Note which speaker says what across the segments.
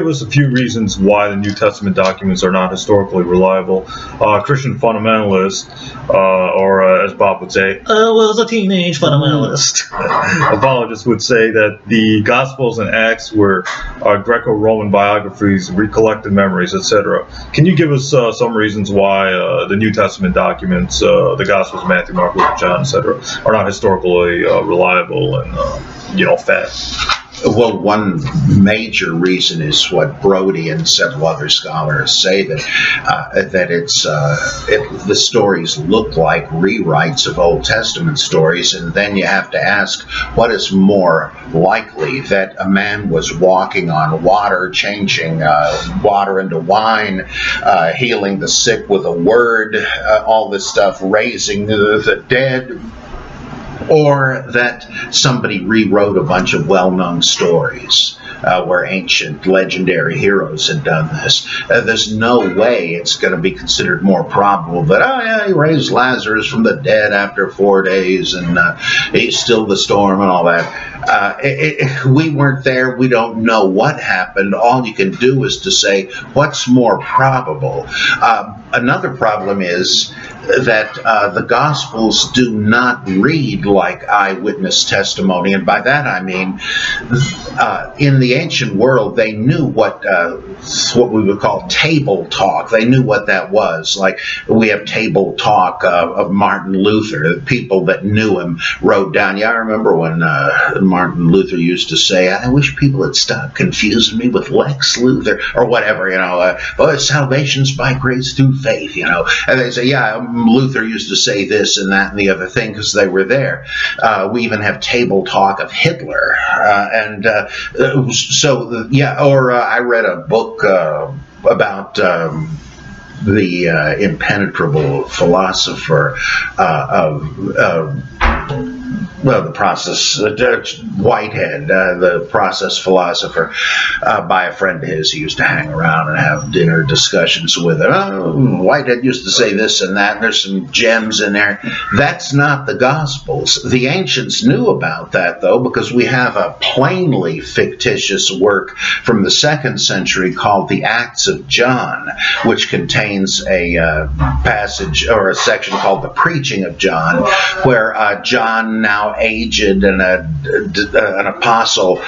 Speaker 1: Give us a few reasons why the New Testament documents are not historically reliable. Christian fundamentalists, or as Bob would say,
Speaker 2: I was a teenage fundamentalist.
Speaker 1: Apologists would say that the Gospels and Acts were Greco-Roman biographies, recollected memories, etc. Can you give us some reasons why the New Testament documents, the Gospels, Matthew, Mark, Luke, John, etc., are not historically reliable and fact?
Speaker 3: Well, one major reason is what Brody and several other scholars say, that the stories look like rewrites of Old Testament stories, and then you have to ask, what is more likely, that a man was walking on water, changing water into wine, healing the sick with a word, all this stuff, raising the dead, or that somebody rewrote a bunch of well-known stories where ancient legendary heroes had done this? There's no way it's going to be considered more probable that, he raised Lazarus from the dead after 4 days and he stilled the storm and all that. We weren't there. We don't know what happened. All you can do is to say, what's more probable? Another problem is that the Gospels do not read like eyewitness testimony, and by that I mean, in the ancient world, they knew what we would call table talk. They knew what that was. Like, we have table talk of Martin Luther. The people that knew him wrote down. Yeah, I remember when Martin Luther used to say, I wish people had stopped confusing me with Lex Luthor, or whatever, salvation's by grace through faith, And they say, yeah, Luther used to say this and that and the other thing because they were there. We even have table talk of Hitler. I read a book about the impenetrable philosopher the process, Whitehead, the process philosopher, by a friend of his. He used to hang around and have dinner discussions with him. Whitehead used to say this and that, and there's some gems in there. That's not the Gospels. The ancients knew about that, though, because we have a plainly fictitious work from the 2nd century called the Acts of John, which contains a passage or a section called the Preaching of John, where John, now aged and an apostle,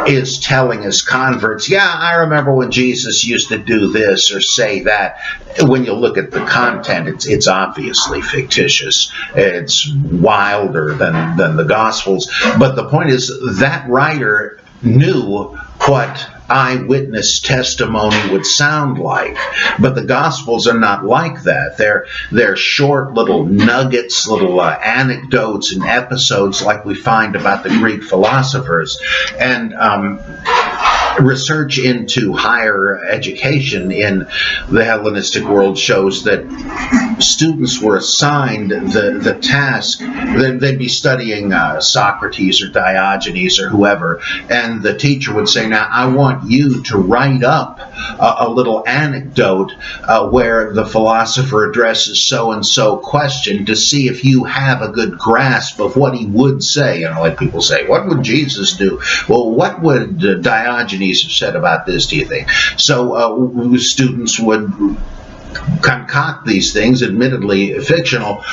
Speaker 3: is telling his converts, I remember when Jesus used to do this or say that. When you look at the content, it's obviously fictitious. It's wilder than the Gospels. But the point is, that writer knew what eyewitness testimony would sound like, but the Gospels are not like that. They're short little nuggets, little anecdotes and episodes like we find about the Greek philosophers. And research into higher education in the Hellenistic world shows that students were assigned the task. They'd be studying Socrates or Diogenes or whoever, and the teacher would say, now I want you to write up a little anecdote where the philosopher addresses so-and-so question to see if you have a good grasp of what he would say. Like people say, what would Jesus do? Well, what would Diogenes have said about this, do you think? So students would concoct these things, admittedly fictional.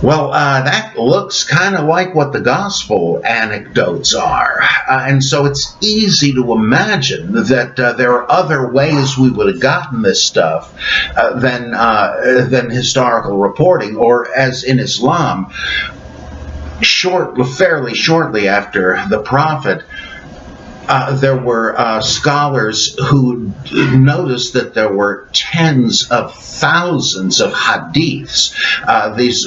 Speaker 3: Well, that looks kind of like what the gospel anecdotes are. And so it's easy to imagine that there are other ways we would have gotten this stuff than historical reporting, or as in Islam, fairly shortly after the Prophet, there were scholars who noticed that there were tens of thousands of hadiths, these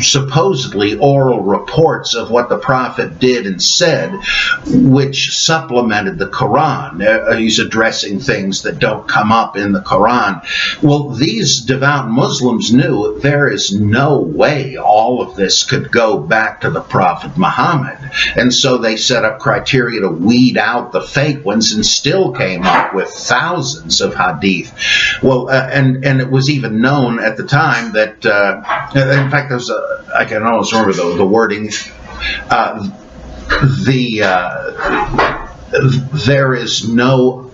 Speaker 3: supposedly oral reports of what the Prophet did and said, which supplemented the Quran. He's addressing things that don't come up in the Quran. Well, these devout Muslims knew there is no way all of this could go back to the Prophet Muhammad. And so they set up criteria to weed out the fake ones and still came up with thousands of hadith. Well, and it was even known at the time that, in fact, there's I can almost remember the wording, there is no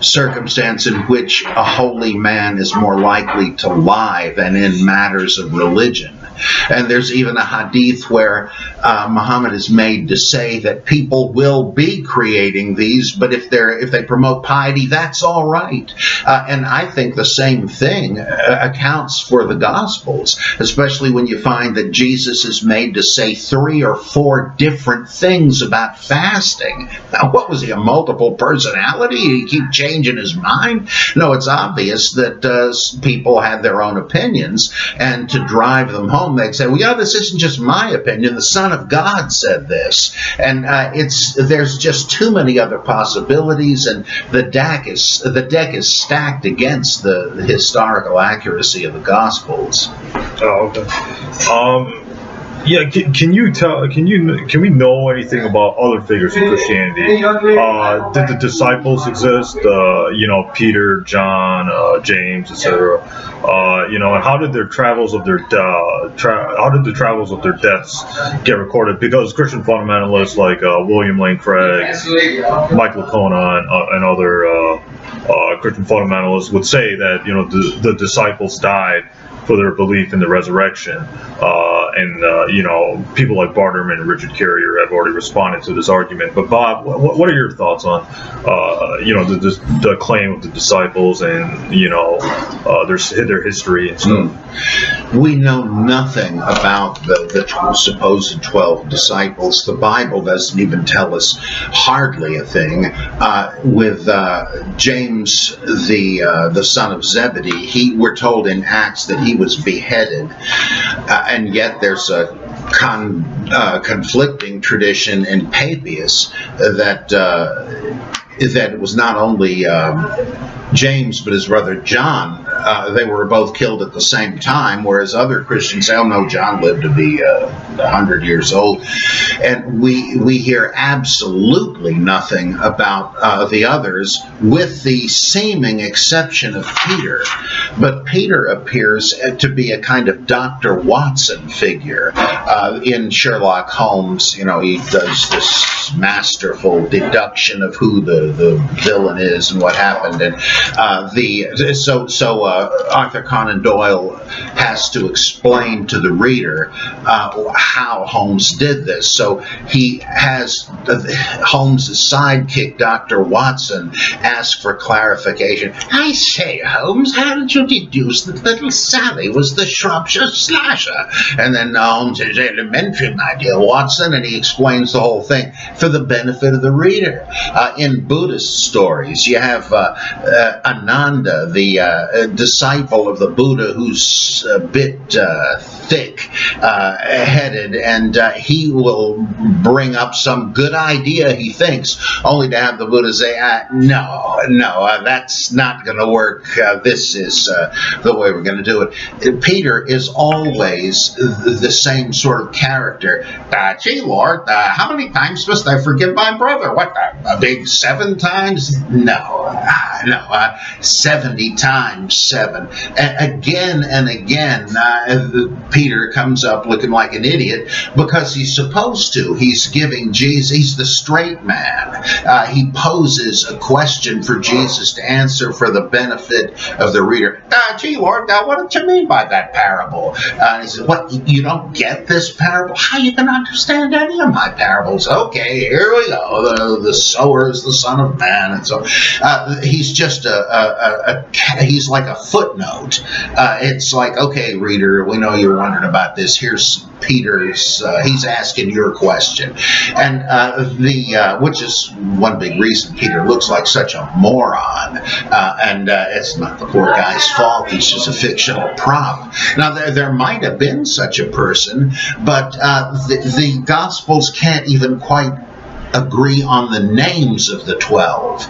Speaker 3: circumstance in which a holy man is more likely to lie than in matters of religion. And there's even a hadith where Muhammad is made to say that people will be creating these, but if they promote piety, that's all right. And I think the same thing accounts for the Gospels, especially when you find that Jesus is made to say 3 or 4 different things about fasting. Now, what was he, a multiple personality? He keep changing his mind? No, it's obvious that people had their own opinions, and to drive them home, they'd say, well, yeah, this isn't just my opinion. The Son of God said this. And there's just too many other possibilities, and the deck is stacked against the historical accuracy of the Gospels.
Speaker 1: Oh, okay. Yeah, can we know anything about other figures in Christianity? Did the disciples exist? Peter, John, James, etc. And how did the travels of their deaths get recorded? Because Christian fundamentalists like William Lane Craig, Michael Conan, and other Christian fundamentalists would say that the disciples died for their belief in the resurrection. People like Barterman and Richard Carrier have already responded to this argument. But Bob, what are your thoughts on, the claim of the disciples and, their history and stuff?
Speaker 3: We know nothing about the supposed 12 disciples. The Bible doesn't even tell us hardly a thing. With James, the son of Zebedee, we're told in Acts that he was beheaded, and yet there's a conflicting tradition in Papias that it was not only James but his brother John. They were both killed at the same time, whereas other Christians say, oh no, John lived to be 100 years old. And we hear absolutely nothing about the others, with the seeming exception of Peter. But Peter appears to be a kind of Dr. Watson figure. In Sherlock Holmes, he does this masterful deduction of who the villain is and what happened. And Arthur Conan Doyle has to explain to the reader how Holmes did this. So he has Holmes' sidekick, Dr. Watson, ask for clarification. I say, Holmes, how did you deduce that little Sally was the Shropshire slasher? And then Holmes says, elementary, my dear Watson, and he explains the whole thing for the benefit of the reader. In Buddhist stories, you have Ananda, the disciple of the Buddha, who's a bit thick-headed, and he will bring up some good idea, he thinks, only to have the Buddha say, no, that's not going to work. This is the way we're going to do it. Peter is always the same sort of character. Gee, Lord, how many times must I forgive my brother? What, a big 7 times? No, 70 times 7. Again and again, Peter comes up looking like an idiot because he's supposed to. He's giving Jesus, he's the straight man. He poses a question for Jesus to answer for the benefit of the reader. Gee, Lord, what did you mean by that parable? He says, what, you don't get this parable? How you can understand any of my parables? Okay, here we go. The sower is the Son of Man. And so he's just he's like a footnote. It's like, okay, reader, we know you're wondering about this. Here's Peter's, he's asking your question. And which is one big reason Peter looks like such a moron. And it's not the poor guy's fault. He's just a fictional prop. Now, there might have been such a person, but the Gospels can't even quite agree on the names of the 12,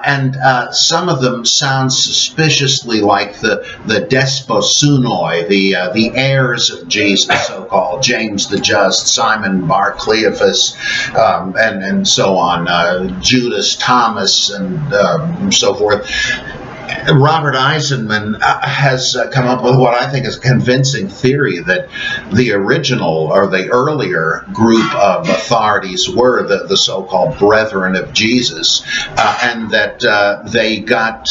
Speaker 3: and some of them sound suspiciously like the desposunoi, the heirs of Jesus, so-called James the Just, Simon Bar Cleophas, and so on, Judas, Thomas, and so forth. Robert Eisenman has come up with what I think is a convincing theory that the original or the earlier group of authorities were the so-called Brethren of Jesus, and that they got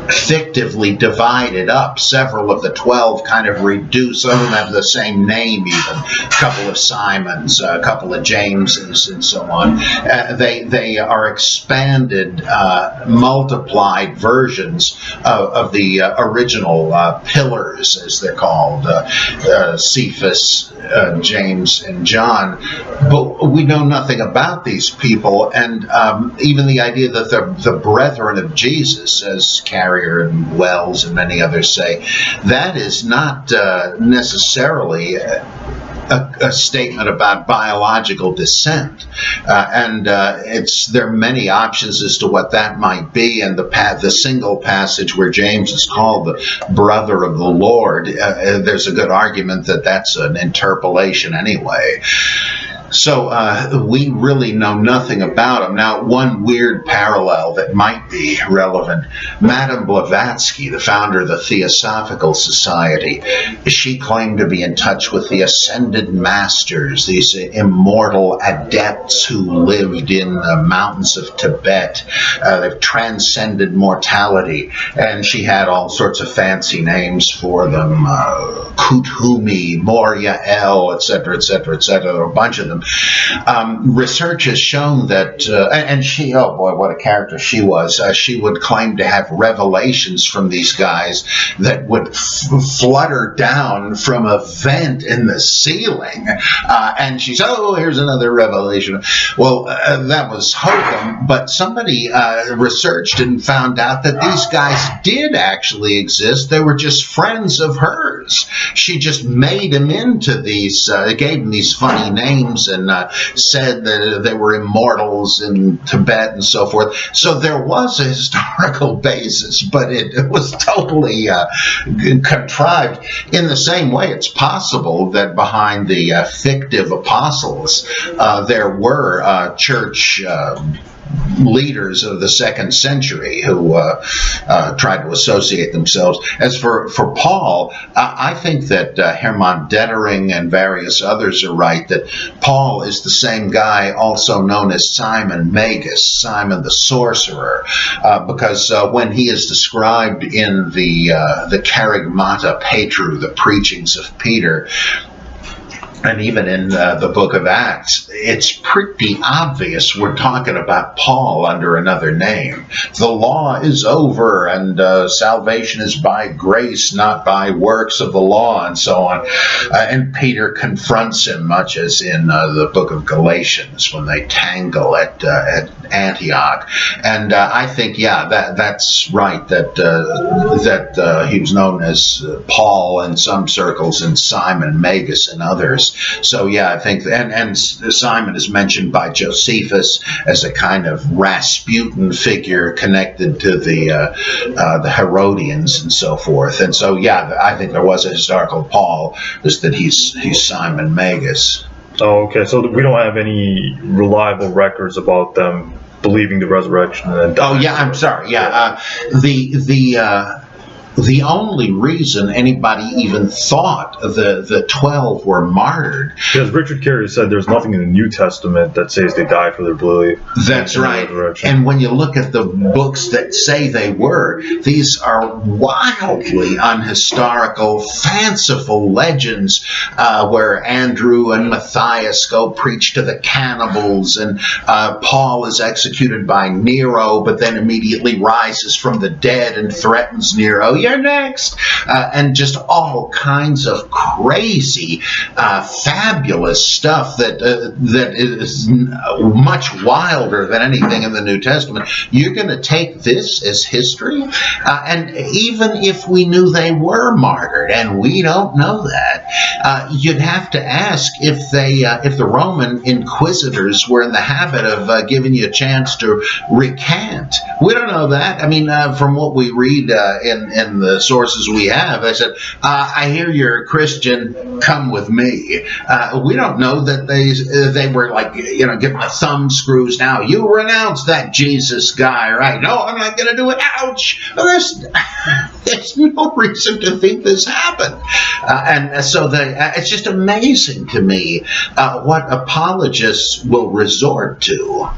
Speaker 3: fictively divided up. Several of the 12 kind of reduced. Some of them have the same name even. A couple of Simons, a couple of Jameses, and so on. They are expanded, multiplied versions of the original pillars, as they're called, Cephas, James, and John. But we know nothing about these people, and even the idea that the Brethren of Jesus, as Carrier and Wells and many others say, that is not necessarily a statement about biological descent, and there are many options as to what that might be. And the single passage where James is called the brother of the Lord, there's a good argument that that's an interpolation anyway. So we really know nothing about him. Now, one weird parallel that might be relevant, Madame Blavatsky, the founder of the Theosophical Society, she claimed to be in touch with the ascended masters, these immortal adepts who lived in the mountains of Tibet. They've transcended mortality, and she had all sorts of fancy names for them, Kuthumi, Moria El, etc., etc., etc., a bunch of them. Research has shown that, and she, oh boy, what a character she was. She would claim to have revelations from these guys that would flutter down from a vent in the ceiling. And she said, oh, here's another revelation. Well, that was hokum, but somebody researched and found out that these guys did actually exist. They were just friends of hers. She just made them into these, gave them these funny names, and said that they were immortals in Tibet and so forth. So there was a historical basis, but it was totally contrived. In the same way, it's possible that behind the fictive apostles, there were church leaders of the 2nd century who tried to associate themselves. As for Paul, I think that Hermann Dettering and various others are right that Paul is the same guy also known as Simon Magus, Simon the Sorcerer, because when he is described in the Charagmata Petru, the preachings of Peter, and even in the book of Acts, it's pretty obvious we're talking about Paul under another name. The law is over, and salvation is by grace, not by works of the law, and so on. And Peter confronts him, much as in the book of Galatians, when they tangle at Antioch. And I think, yeah, that's right, that he was known as Paul in some circles and Simon Magus in others. So yeah, I think, and Simon is mentioned by Josephus as a kind of Rasputin figure connected to the Herodians and so forth. And so yeah, I think there was a historical Paul, just that he's Simon Magus.
Speaker 1: Oh, okay. So we don't have any reliable records about them believing the resurrection.
Speaker 3: Oh yeah, I'm sorry. Yeah, the only reason anybody even thought the 12 were martyred.
Speaker 1: Because Richard Carey said there's nothing in the New Testament that says they died for their belief.
Speaker 3: That's right. And when you look at the books that say they were, these are wildly unhistorical, fanciful legends where Andrew and Matthias go preach to the cannibals, and Paul is executed by Nero, but then immediately rises from the dead and threatens Nero. You're next, and just all kinds of crazy, fabulous stuff that is much wilder than anything in the New Testament. You're going to take this as history, and even if we knew they were martyred, and we don't know that, you'd have to ask if the Roman inquisitors were in the habit of giving you a chance to recant. We don't know that. I mean, from what we read in and the sources we have, they said, I hear you're a Christian, come with me. We don't know that they were like, giving a thumb screws now. You renounce that Jesus guy, right? No, I'm not going to do it. Ouch! Well, there's no reason to think this happened. And so it's just amazing to me what apologists will resort to